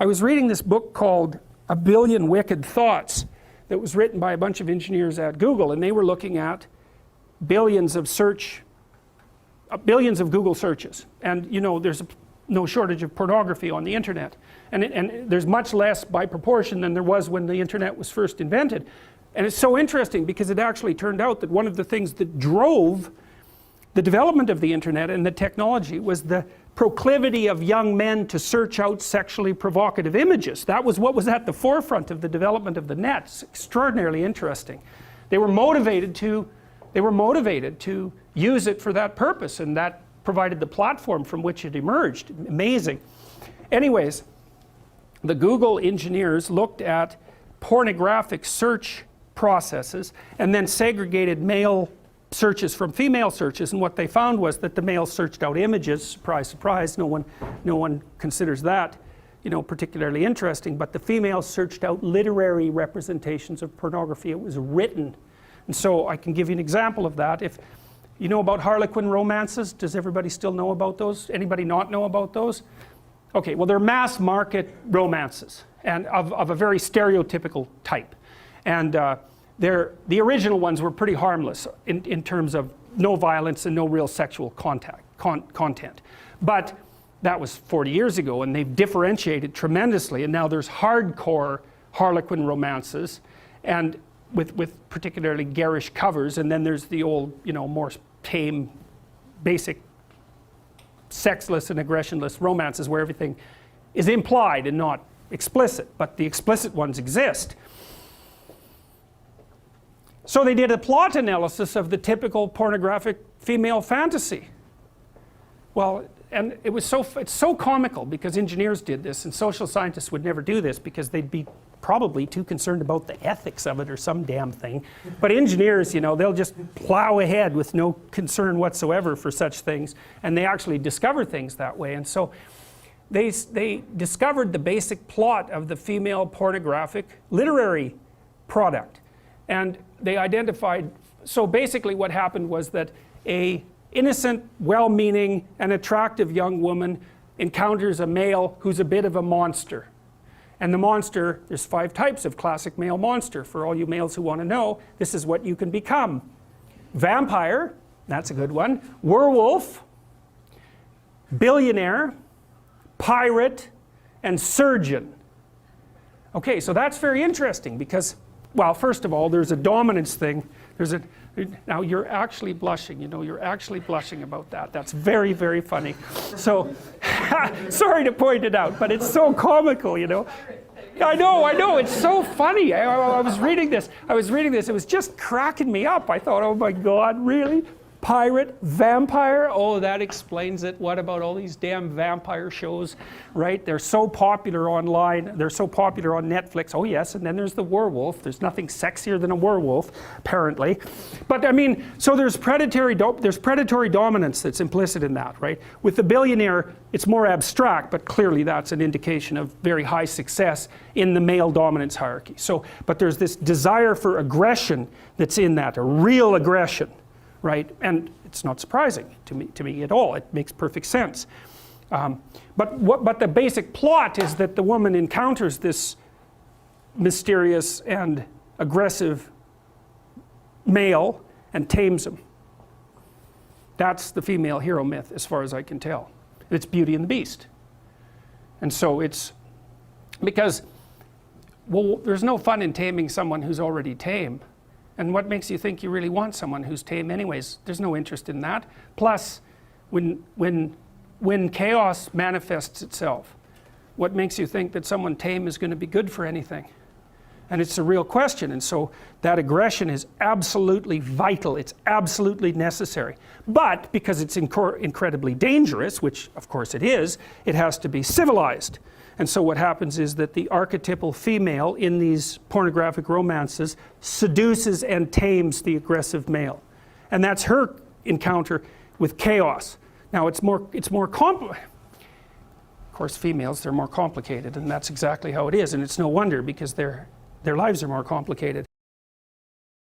I was reading this book called A Billion Wicked Thoughts that was written by a bunch of engineers at Google, and they were looking at billions of Google searches. And you know, there's no shortage of pornography on the internet, and there's much less by proportion than there was when the internet was first invented. And it's so interesting because it actually turned out that one of the things that drove the development of the internet and the technology was the proclivity of young men to search out sexually provocative images. That was what was at the forefront of the development of the net. It's extraordinarily interesting. They were motivated to use it for that purpose, and that provided the platform from which it emerged. Amazing. Anyways, the Google engineers looked at pornographic search processes and then segregated male searches from female searches, and what they found was that the males searched out images. Surprise, surprise, no one considers that, you know, particularly interesting, but the females searched out literary representations of pornography. It was written. And so I can give you an example of that. If you know about Harlequin romances, does everybody still know about those? Anybody not know about those? Okay, well, they're mass market romances, and of a very stereotypical type. And the original ones were pretty harmless in terms of no violence and no real sexual content. But that was 40 years ago, and they've differentiated tremendously, and now there's hardcore Harlequin romances, and with particularly garish covers, and then there's the old, you know, more tame, basic, sexless and aggressionless romances where everything is implied and not explicit, but the explicit ones exist. So they did a plot analysis of the typical pornographic female fantasy. Well, and it's so comical because engineers did this, and social scientists would never do this because they'd be probably too concerned about the ethics of it or some damn thing. But engineers, you know, they'll just plow ahead with no concern whatsoever for such things, and they actually discover things that way. And so they discovered the basic plot of the female pornographic literary product. And they identified, so basically what happened was that a innocent, well-meaning, and attractive young woman encounters a male who's a bit of a monster. And the monster, there's 5 types of classic male monster. For all you males who want to know, this is what you can become. Vampire, that's a good one. Werewolf, billionaire, pirate, and surgeon. Okay, so that's very interesting because, well, first of all, there's a dominance thing. Now you're actually blushing, you know, you're actually blushing about that. That's very, very funny. So, sorry to point it out, but it's so comical, you know. I know, it's so funny. I was reading this, it was just cracking me up. I thought, oh my God, really? Pirate, vampire, oh, that explains it. What about all these damn vampire shows, right? They're so popular online, they're so popular on Netflix. Oh yes, and then there's the werewolf. There's nothing sexier than a werewolf, apparently. But I mean, so there's predatory dominance that's implicit in that, right? With the billionaire, it's more abstract, but clearly that's an indication of very high success in the male dominance hierarchy. So, but there's this desire for aggression that's in that, a real aggression. Right, and it's not surprising to me at all. It makes perfect sense. But the basic plot is that the woman encounters this mysterious and aggressive male and tames him. That's the female hero myth, as far as I can tell. It's Beauty and the Beast. And so it's because, well, there's no fun in taming someone who's already tame. And what makes you think you really want someone who's tame anyways? There's no interest in that. Plus, when chaos manifests itself, what makes you think that someone tame is going to be good for anything? And it's a real question. And so that aggression is absolutely vital. It's absolutely necessary. But because it's incredibly dangerous, which of course it is, it has to be civilized. And so what happens is that the archetypal female in these pornographic romances seduces and tames the aggressive male. And that's her encounter with chaos. Now it's more complicated. Of course, females, they're more complicated, and that's exactly how it is. And it's no wonder because their lives are more complicated.